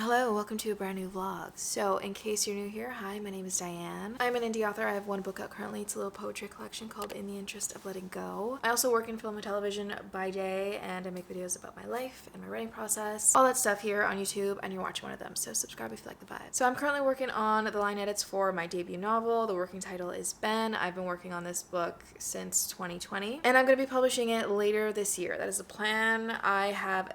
Hello, welcome to a brand new vlog. So in case you're new here, hi, my name is Diane. I'm an indie author. I have one book out currently. It's a little poetry collection called In the Interest of Letting Go. I also work in film and television by day, and I make videos about my life and my writing process. All that stuff here on YouTube, and you're watching one of them, so subscribe if you like the vibe. So I'm currently working on the line edits for my debut novel. The working title is Ben. I've been working on this book since 2020, and I'm going to be publishing it later this year. That is the plan. I have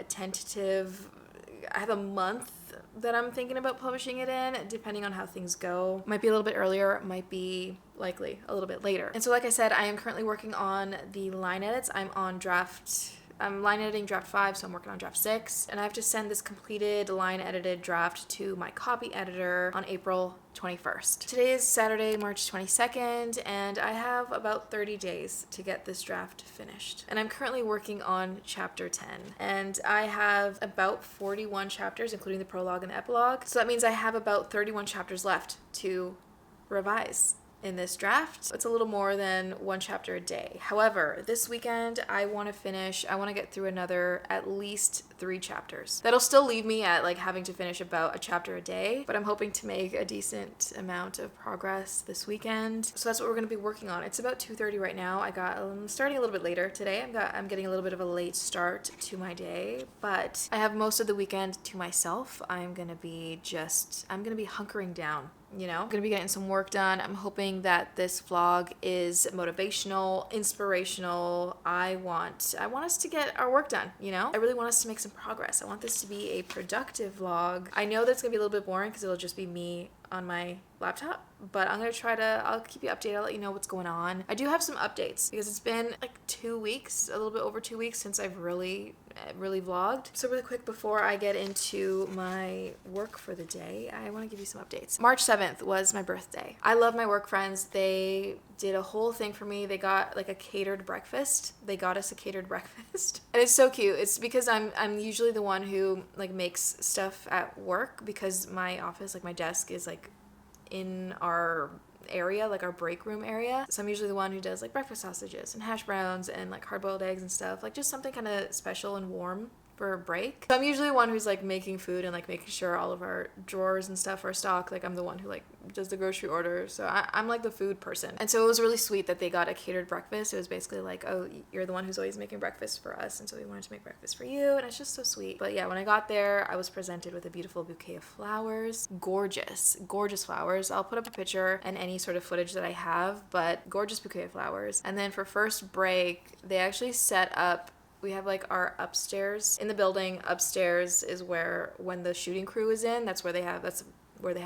a month that I'm thinking about publishing it in, depending on how things go. Might be a little bit earlier, might be likely a little bit later. And so like I said, I am currently working on the line edits. I'm line editing draft 5, so I'm working on draft 6. And I have to send this completed line edited draft to my copy editor on April 21st. Today is Saturday, March 22nd, and I have about 30 days to get this draft finished. And I'm currently working on chapter 10. And I have about 41 chapters, including the prologue and the epilogue. So that means I have about 31 chapters left to revise in this draft. It's a little more than one chapter a day. However, this weekend I want to get through at least 3 chapters. That'll still leave me at like having to finish about a chapter a day, but I'm hoping to make a decent amount of progress this weekend. So that's what we're going to be working on. It's about 2:30 right now. I'm starting a little bit later today. I'm getting a little bit of a late start to my day, but I have most of the weekend to myself. I'm going to be hunkering down. I'm gonna be getting some work done. I'm hoping that this vlog is motivational, inspirational. I want us to get our work done, I really want us to make some progress. I want this to be a productive vlog. I know that's gonna be a little bit boring because it'll just be me on my laptop, but I'll keep you updated. I'll let you know what's going on. I do have some updates because it's been like 2 weeks, a little bit over 2 weeks since I've really vlogged. So really quick before I get into my work for the day, I want to give you some updates. March 7th was my birthday. I love my work friends. They did a whole thing for me. They got like a catered breakfast. They got us a catered breakfast. And it's so cute. It's because I'm usually the one who like makes stuff at work because my office, like my desk is like in our area, like our break room area. So I'm usually the one who does like breakfast sausages and hash browns and like hard-boiled eggs and stuff, like just something kind of special and warm for a break. So I'm usually the one who's like making food and like making sure all of our drawers and stuff are stocked. Like I'm the one who like does the grocery order. So I'm like the food person. And so it was really sweet that they got a catered breakfast. It was basically like, oh, you're the one who's always making breakfast for us, and so we wanted to make breakfast for you. And it's just so sweet. But yeah, when I got there, I was presented with a beautiful bouquet of flowers. Gorgeous flowers. I'll put up a picture and any sort of footage that I have, but gorgeous bouquet of flowers. And then for first break, they actually set up, we have like our upstairs in the building. Upstairs is where, when the shooting crew is in, that's where they have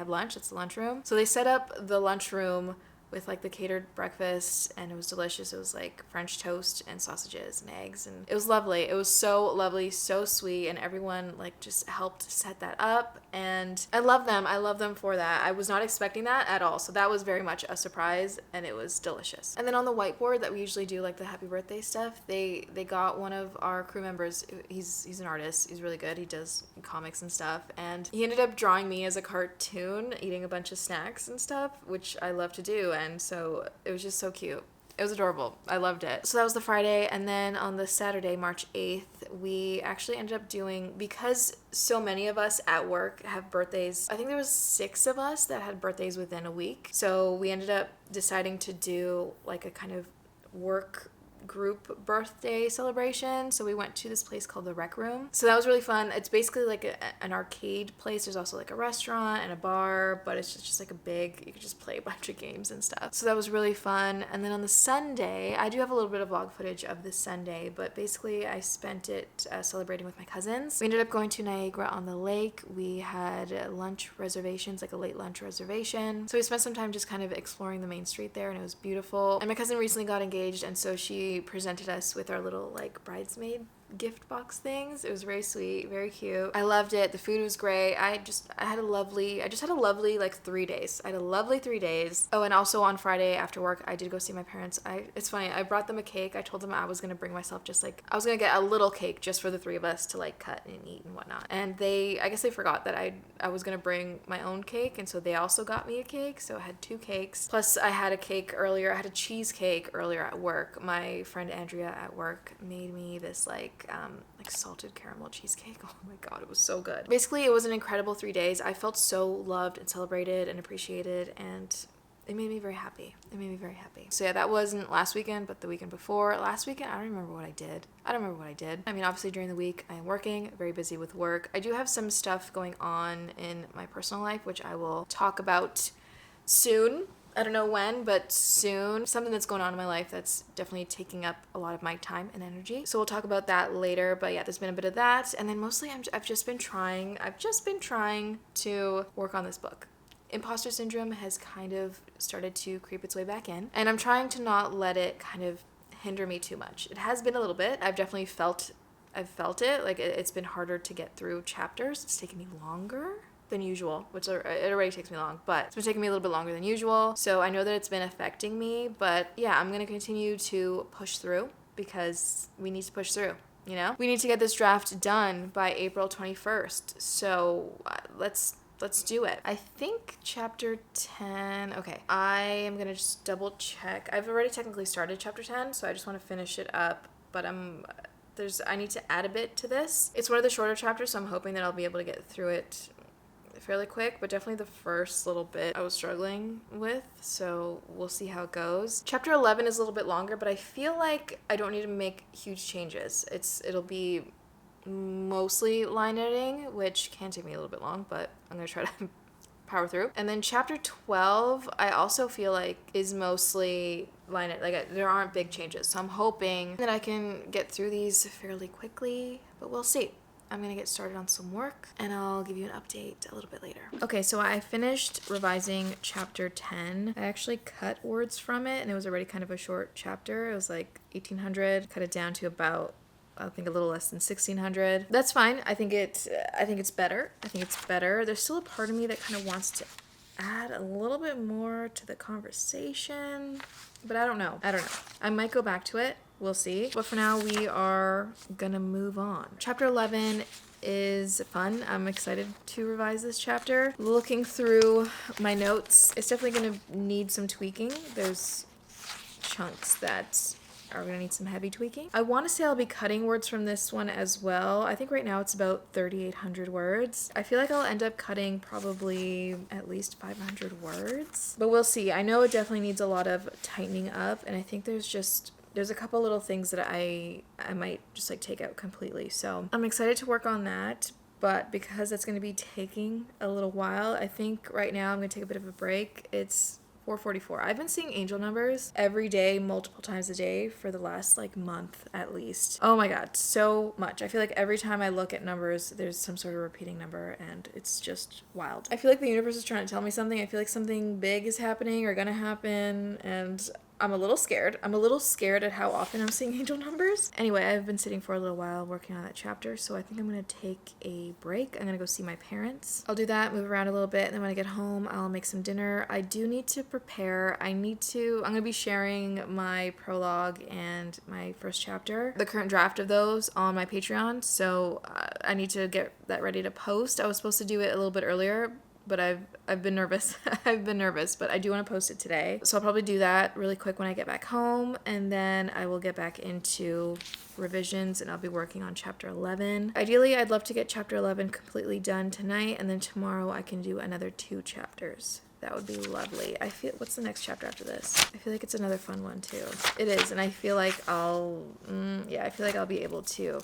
lunch. It's the lunchroom. So they set up the lunchroom with like the catered breakfast, and it was delicious. It was like French toast and sausages and eggs, and it was lovely. It was so lovely, so sweet, and everyone like just helped set that up, and I love them for that. I was not expecting that at all, so that was very much a surprise, and it was delicious. And then on the whiteboard that we usually do like the happy birthday stuff, they got one of our crew members. He's an artist. He's really good. He does comics and stuff, and he ended up drawing me as a cartoon eating a bunch of snacks and stuff, which I love to do. And so it was just so cute. It was adorable. I loved it. So that was the Friday. And then on the Saturday, March 8th, we actually ended up doing, because so many of us at work have birthdays, I think there was 6 of us that had birthdays within a week. So we ended up deciding to do like a kind of work group birthday celebration. So we went to this place called the Rec Room. So that was really fun. It's basically like an arcade place. There's also like a restaurant and a bar, but it's just like you could just play a bunch of games and stuff. So that was really fun. And then on the Sunday, I do have a little bit of vlog footage of this Sunday, but basically I spent it celebrating with my cousins. We ended up going to Niagara on the Lake. We had lunch reservations, like a late lunch reservation. So we spent some time just kind of exploring the main street there, and it was beautiful. And my cousin recently got engaged, and so she presented us with our little like bridesmaid gift box things. It was very sweet, very cute. I loved it. The food was great. I just had a lovely like 3 days. I had a lovely 3 days. Oh, and also on Friday after work, I did go see my parents. It's funny, I brought them a cake. I told them I was gonna bring myself I was gonna get a little cake just for the 3 of us to like cut and eat and whatnot. And I guess they forgot that I was gonna bring my own cake, and so they also got me a cake. So I had 2 cakes. Plus I had a cake earlier. I had a cheesecake earlier at work. My friend Andrea at work made me this like like salted caramel cheesecake. Oh my god, it was so good. Basically, it was an incredible 3 days. I felt so loved and celebrated and appreciated, and it made me very happy. It made me very happy. So yeah, that wasn't last weekend, but the weekend before. Last weekend, I don't remember what I did. I mean, obviously during the week, I am working, very busy with work. I do have some stuff going on in my personal life, which I will talk about soon. I don't know when, but soon. Something that's going on in my life that's definitely taking up a lot of my time and energy. So we'll talk about that later. But yeah, there's been a bit of that. And then mostly I've just been trying to work on this book. Imposter syndrome has kind of started to creep its way back in. And I'm trying to not let it kind of hinder me too much. It has been a little bit. I've felt it. Like it's been harder to get through chapters. It's taken me longer than usual, which it already takes me long, but it's been taking me a little bit longer than usual. So I know that it's been affecting me, but yeah, I'm going to continue to push through because we need to push through, you know? We need to get this draft done by April 21st. So let's do it. I think chapter 10, okay, I am going to just double check. I've already technically started chapter 10, so I just want to finish it up, but I need to add a bit to this. It's one of the shorter chapters, so I'm hoping that I'll be able to get through it fairly quick, but definitely the first little bit I was struggling with, so we'll see how it goes. Chapter 11 is a little bit longer, but I feel like I don't need to make huge changes. It'll be mostly line editing, which can take me a little bit long, but I'm gonna try to power through. And then chapter 12, I also feel like is mostly line it, like there aren't big changes, so I'm hoping that I can get through these fairly quickly, but we'll see. I'm gonna get started on some work and I'll give you an update a little bit later. Okay, so I finished revising chapter 10. I actually cut words from it and it was already kind of a short chapter. It was like 1800, cut it down to about, I think a little less than 1600. That's fine. I think it's better. There's still a part of me that kind of wants to add a little bit more to the conversation, but I don't know. I might go back to it. We'll see. But for now, we are gonna move on. Chapter 11 is fun. I'm excited to revise this chapter. Looking through my notes, it's definitely gonna need some tweaking. There's chunks that are gonna need some heavy tweaking. I want to say I'll be cutting words from this one as well. I think right now it's about 3,800 words. I feel like I'll end up cutting probably at least 500 words, but we'll see. I know it definitely needs a lot of tightening up, and I think there's a couple little things that I might just like take out completely. So I'm excited to work on that, but because it's going to be taking a little while, I think right now I'm going to take a bit of a break. It's 4:44. I've been seeing angel numbers every day, multiple times a day for the last like month at least. Oh my god, so much. I feel like every time I look at numbers, there's some sort of repeating number and it's just wild. I feel like the universe is trying to tell me something. I feel like something big is happening or gonna happen, and I'm a little scared. At how often I'm seeing angel numbers. Anyway, I've been sitting for a little while working on that chapter, so I think I'm gonna take a break. I'm gonna go see my parents. I'll do that, move around a little bit, and then when I get home, I'll make some dinner. I do need to prepare. I'm gonna be sharing my prologue and my first chapter, the current draft of those, on my Patreon, so I need to get that ready to post. I was supposed to do it a little bit earlier, but I've been nervous. But I do want to post it today. So I'll probably do that really quick when I get back home, and then I will get back into revisions and I'll be working on chapter 11. Ideally, I'd love to get chapter 11 completely done tonight, and then tomorrow I can do another 2 chapters. That would be lovely. What's the next chapter after this? I feel like it's another fun one too. It is, and I feel like I'll be able to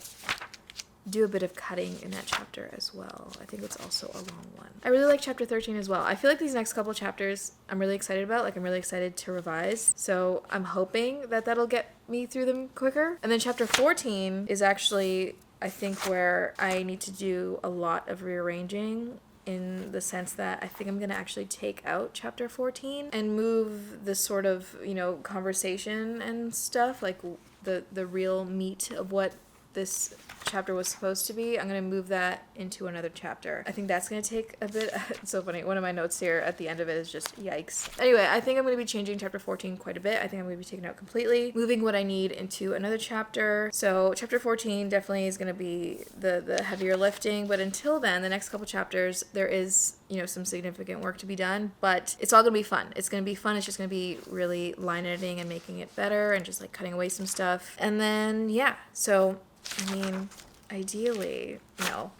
do a bit of cutting in that chapter as well. I think it's also a long one. I really like chapter 13 as well. I feel like these next couple chapters I'm really excited about. Like, I'm really excited to revise. So I'm hoping that that'll get me through them quicker. And then chapter 14 is actually, I think, where I need to do a lot of rearranging, in the sense that I think I'm going to actually take out chapter 14 and move the sort of, conversation and stuff, like the real meat of what this chapter was supposed to be. I'm going to move that into another chapter. I think that's going to take a bit. It's so funny. One of my notes here at the end of it is just yikes. Anyway, I think I'm going to be changing chapter 14 quite a bit. I think I'm going to be taking it out completely, moving what I need into another chapter. So chapter 14 definitely is going to be the heavier lifting, but until then, the next couple chapters, there is, some significant work to be done, but it's all going to be fun. It's going to be fun. It's just going to be really line editing and making it better and just like cutting away some stuff. And then, yeah, so I mean, ideally, no.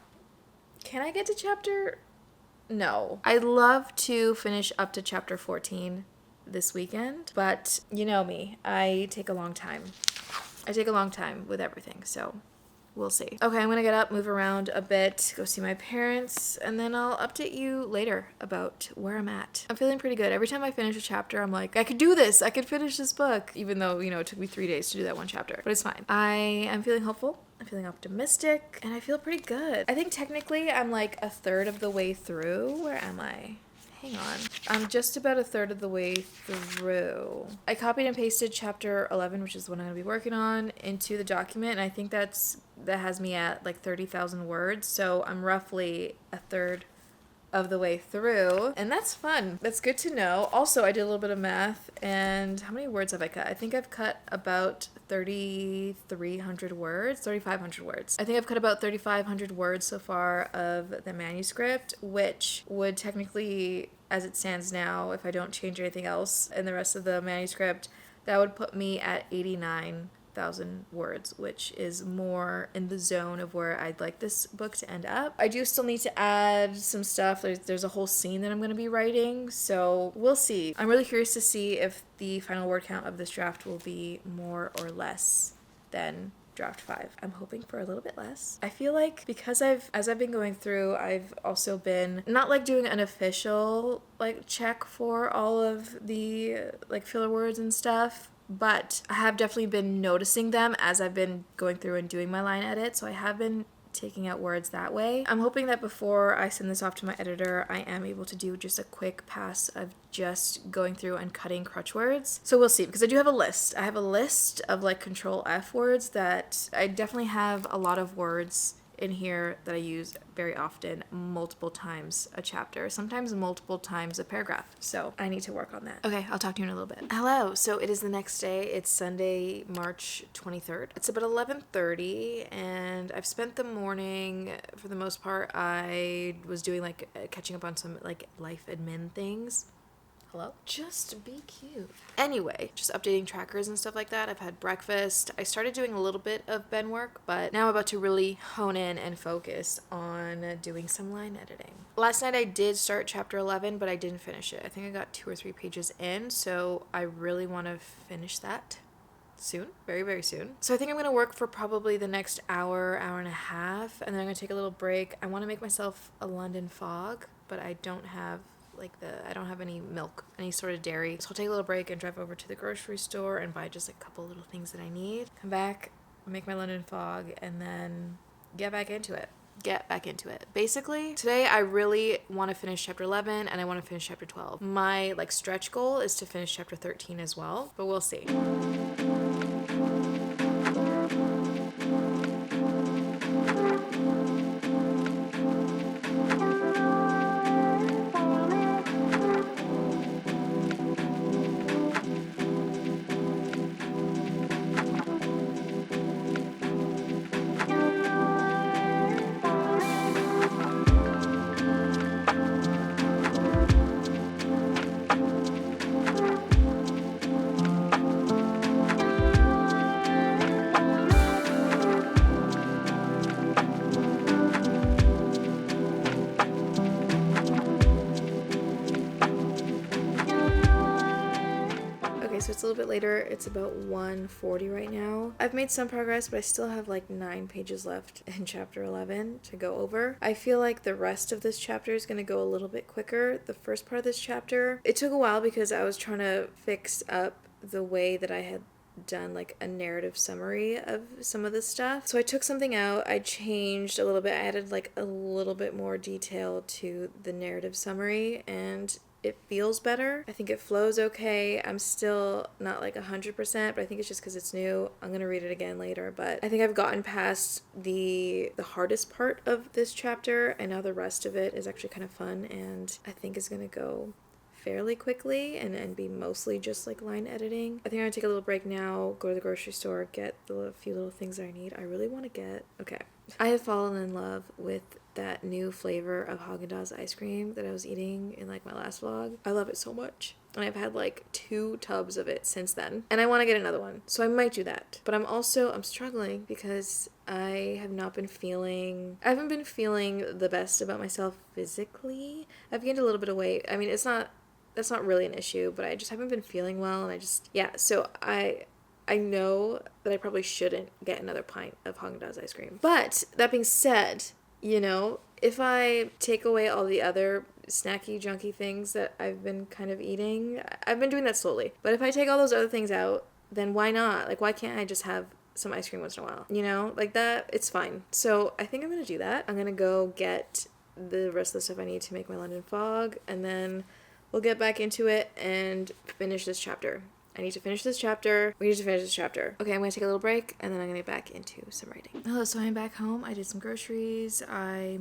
Can I get to chapter? No. I'd love to finish up to chapter 14 this weekend, but you know me, I take a long time. I take a long time with everything, so we'll see. Okay, I'm gonna get up, move around a bit, go see my parents, and then I'll update you later about where I'm at. I'm feeling pretty good. Every time I finish a chapter, I'm like, I could do this. I could finish this book, even though, you know, it took me 3 days to do that one chapter, but it's fine. I am feeling hopeful. I'm feeling optimistic, and I feel pretty good. I think technically I'm like a third of the way through. Where am I? Hang on. I'm just about a third of the way through. I copied and pasted chapter 11, which is the one I'm going to be working on, into the document, and I think that has me at like 30,000 words, so I'm roughly a third of the way through, and that's fun. That's good to know. Also, I did a little bit of math, and how many words have I cut? I think I've cut about 3,300 words, 3,500 words. I think I've cut about 3,500 words so far of the manuscript, which would technically, as it stands now, if I don't change anything else in the rest of the manuscript, that would put me at 89,000 words, which is more in the zone of where I'd like this book to end up. I do still need to add some stuff. There's a whole scene that I'm going to be writing, so we'll see. I'm really curious to see if the final word count of this draft will be more or less than draft 5. I'm hoping for a little bit less. I feel like because as I've been going through, I've also been not like doing an official like check for all of the like filler words and stuff, but I have definitely been noticing them as I've been going through and doing my line edit, so I have been taking out words that way. I'm hoping that before I send this off to my editor, I am able to do just a quick pass of just going through and cutting crutch words. So we'll see, because I do have a list. I have a list of like control F words that I definitely have a lot of words in here that I use very often, multiple times a chapter, sometimes multiple times a paragraph. So I need to work on that. Okay, I'll talk to you in a little bit. Hello. So it is the next day. It's Sunday, March 23rd. It's about 11:30, and I've spent the morning, for the most part, I was doing like catching up on some like life admin things. Hello? Just be cute. Anyway, just updating trackers and stuff like that. I've had breakfast. I started doing a little bit of Ben work, but now I'm about to really hone in and focus on doing some line editing. Last night I did start chapter 11, but I didn't finish it. I think I got 2 or 3 pages in, so I really want to finish that soon, very, very soon. So I think I'm going to work for probably the next hour, hour and a half, and then I'm going to take a little break. I want to make myself a London fog, but I don't have I don't have any milk, any sort of dairy. So I'll take a little break and drive over to the grocery store and buy just a couple little things that I need. Come back, make my London fog, and then get back into it. Basically, today I really want to finish chapter 11 and I want to finish chapter 12. My like stretch goal is to finish chapter 13 as well, but we'll see. So it's a little bit later. It's about 1:40 right now. I've made some progress, but I still have like 9 pages left in chapter 11 to go over. I feel like the rest of this chapter is going to go a little bit quicker. The first part of this chapter, it took a while because I was trying to fix up the way that I had done like a narrative summary of some of this stuff. So I took something out, I changed a little bit, I added like a little bit more detail to the narrative summary, and it feels better. I think it flows okay. I'm still not like 100%, but I think it's just because it's new. I'm gonna read it again later, but I think I've gotten past the hardest part of this chapter, and now the rest of it is actually kind of fun, and I think is gonna go fairly quickly and be mostly just like line editing. I think I'm gonna take a little break now, go to the grocery store, get the few little things that I need. I really want to get, okay. I have fallen in love with that new flavor of Haagen-Dazs ice cream that I was eating in like my last vlog. I love it so much. And I've had like 2 tubs of it since then. And I want to get another one. So I might do that. But I'm struggling because I haven't been feeling the best about myself physically. I've gained a little bit of weight. I mean, that's not really an issue, but I just haven't been feeling well. And so I know that I probably shouldn't get another pint of Haagen-Dazs ice cream. But that being said, if I take away all the other snacky, junky things that I've been kind of eating, I've been doing that slowly. But if I take all those other things out, then why not? Like, why can't I just have some ice cream once in a while? Like that, it's fine. So I think I'm going to do that. I'm going to go get the rest of the stuff I need to make my London fog, and then we'll get back into it and finish this chapter. We need to finish this chapter. Okay, I'm going to take a little break, and then I'm going to get back into some writing. Hello, so I'm back home. I did some groceries. I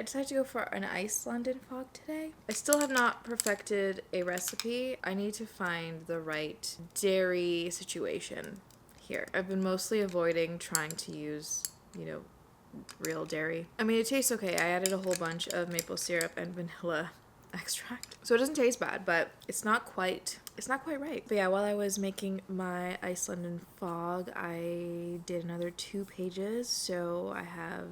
decided to go for an iced London fog today. I still have not perfected a recipe. I need to find the right dairy situation here. I've been mostly avoiding trying to use, real dairy. I mean, it tastes okay. I added a whole bunch of maple syrup and vanilla extract. So it doesn't taste bad, but it's not quite right. But yeah, while I was making my iced London fog, I did another 2 pages, so I have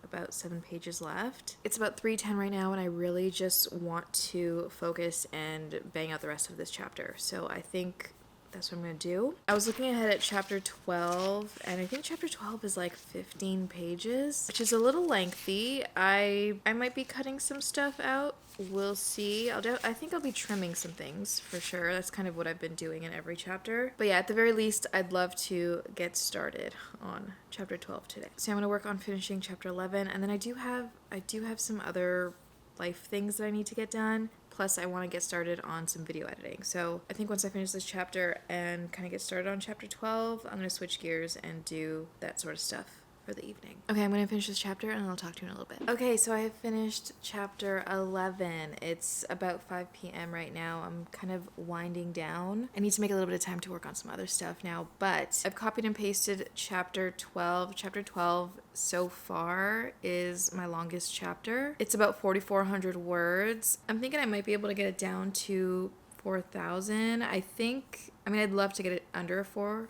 about 7 pages left. It's about 3:10 right now, and I really just want to focus and bang out the rest of this chapter. So I think that's what I'm going to do. I was looking ahead at chapter 12, and I think chapter 12 is like 15 pages, which is a little lengthy. I might be cutting some stuff out. We'll see. I think I'll be trimming some things for sure. That's kind of what I've been doing in every chapter. But yeah, at the very least, I'd love to get started on chapter 12 today. So I'm going to work on finishing chapter 11, and then I do have some other life things that I need to get done. Plus, I want to get started on some video editing. So I think once I finish this chapter and kind of get started on chapter 12, I'm going to switch gears and do that sort of stuff for the evening. Okay, I'm going to finish this chapter and I'll talk to you in a little bit. Okay, so I have finished chapter 11. It's about 5 p.m. right now. I'm kind of winding down. I need to make a little bit of time to work on some other stuff now, but I've copied and pasted chapter 12. Chapter 12 so far is my longest chapter. It's about 4,400 words. I'm thinking I might be able to get it down to 4,000. I'd love to get it under 4,000.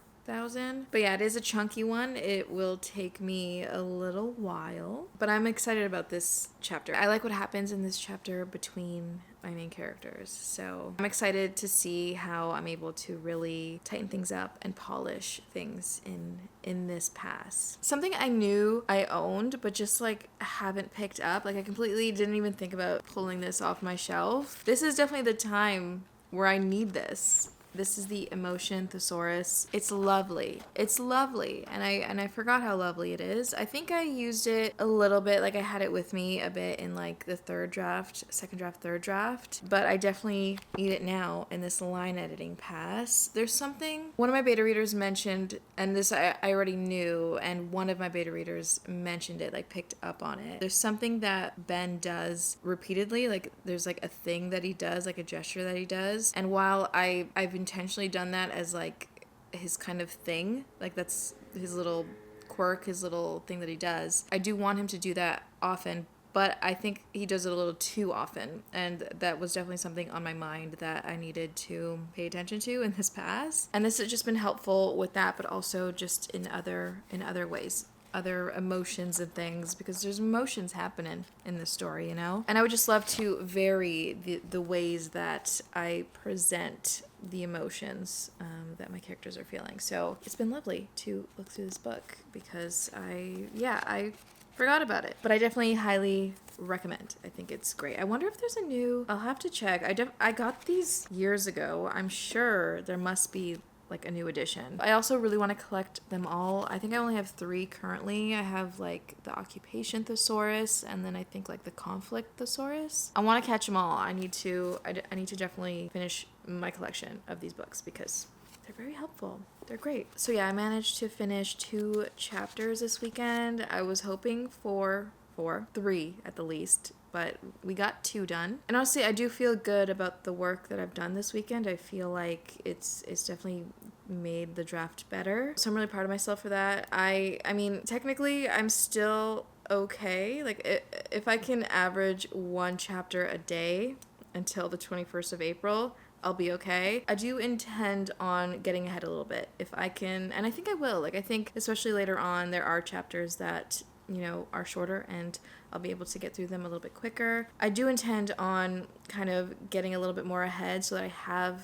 But yeah, it is a chunky one. It will take me a little while, but I'm excited about this chapter. I like what happens in this chapter between my main characters. So I'm excited to see how I'm able to really tighten things up and polish things in this pass. Something I knew I owned, but just like haven't picked up. Like I completely didn't even think about pulling this off my shelf. This is definitely the time where I need this. This is the Emotion Thesaurus. It's lovely. And I forgot how lovely it is. I think I used it a little bit, like I had it with me a bit in like the third draft, but I definitely need it now in this line editing pass. There's something one of my beta readers mentioned, and this I already knew, and one of my beta readers mentioned it, like picked up on it. There's something that Ben does repeatedly, like there's like a thing that he does, like a gesture that he does, and while I've intentionally done that as like his kind of thing, like that's his little quirk, his little thing that he does, I do want him to do that often, but I think he does it a little too often, and that was definitely something on my mind that I needed to pay attention to in this pass. And this has just been helpful with that, but also just in other ways, other emotions and things, because there's emotions happening in this story, And I would just love to vary the ways that I present the emotions that my characters are feeling. So it's been lovely to look through this book because I forgot about it, but I definitely highly recommend. I think it's great. I wonder if there's a new, I'll have to check. I got these years ago. I'm sure there must be like a new edition. I also really want to collect them all. I think I only have 3 currently. I have like the Occupation Thesaurus, and then I think like the Conflict Thesaurus. I want to catch them all. I need to definitely finish my collection of these books because they're very helpful. They're great. So yeah, I managed to finish 2 chapters this weekend. I was hoping for 3 at the least, but we got 2 done. And honestly, I do feel good about the work that I've done this weekend. I feel like it's definitely made the draft better. So I'm really proud of myself for that. I mean, technically, I'm still okay. Like if I can average 1 chapter a day until the 21st of April, I'll be okay. I do intend on getting ahead a little bit if I can, and I think I will. Like I think especially later on there are chapters that, you know, are shorter and I'll be able to get through them a little bit quicker. I do intend on kind of getting a little bit more ahead so that I have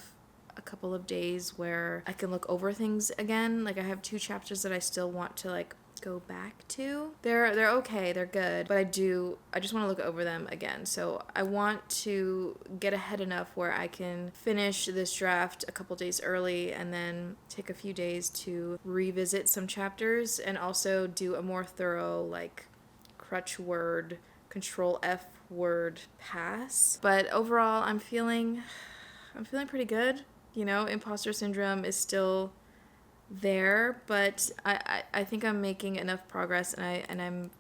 a couple of days where I can look over things again. Like I have 2 chapters that I still want to like go back to. They're okay, they're good, but I just want to look over them again. So I want to get ahead enough where I can finish this draft a couple days early and then take a few days to revisit some chapters and also do a more thorough like crutch word, control F word pass. But overall, I'm feeling pretty good. You know, imposter syndrome is still there, but I think I'm making enough progress, and I'm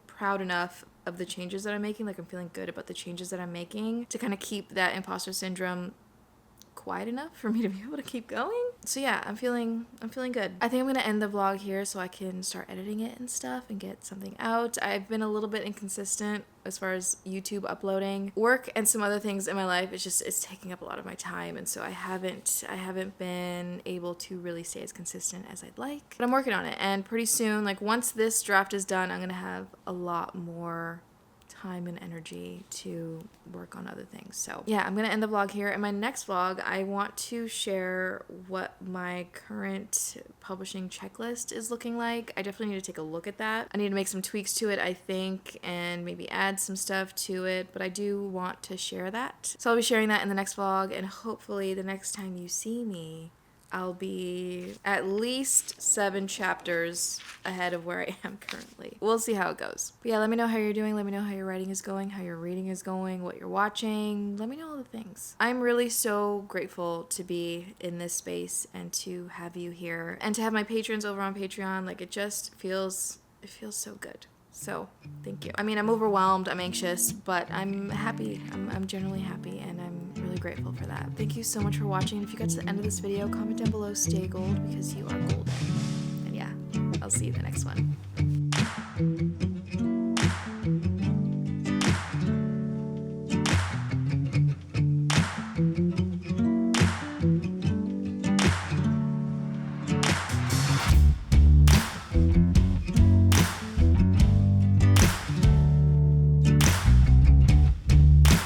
proud enough of the changes that I'm making. Like I'm feeling good about the changes that I'm making to kind of keep that imposter syndrome quiet enough for me to be able to keep going. So yeah, I'm feeling good. I think I'm gonna end the vlog here so I can start editing it and stuff and get something out. I've been a little bit inconsistent as far as YouTube uploading. Work and some other things in my life, it's taking up a lot of my time, and so I haven't been able to really stay as consistent as I'd like. But I'm working on it, and pretty soon, like once this draft is done, I'm gonna have a lot more time and energy to work on other things. So yeah, I'm gonna end the vlog here. In my next vlog, I want to share what my current publishing checklist is looking like. I definitely need to take a look at that. I need to make some tweaks to it, I think, and maybe add some stuff to it, but I do want to share that. So I'll be sharing that in the next vlog, and hopefully the next time you see me, I'll be at least 7 chapters ahead of where I am currently. We'll see how it goes. But yeah, let me know how you're doing. Let me know how your writing is going, how your reading is going, what you're watching. Let me know all the things. I'm really so grateful to be in this space and to have you here and to have my patrons over on Patreon. Like it feels so good. So thank you. I mean, I'm overwhelmed, I'm anxious, but I'm happy. I'm generally happy, and I'm really grateful for that. Thank you so much for watching. If you got to the end of this video, comment down below, stay gold, because you are golden. And yeah, I'll see you in the next one.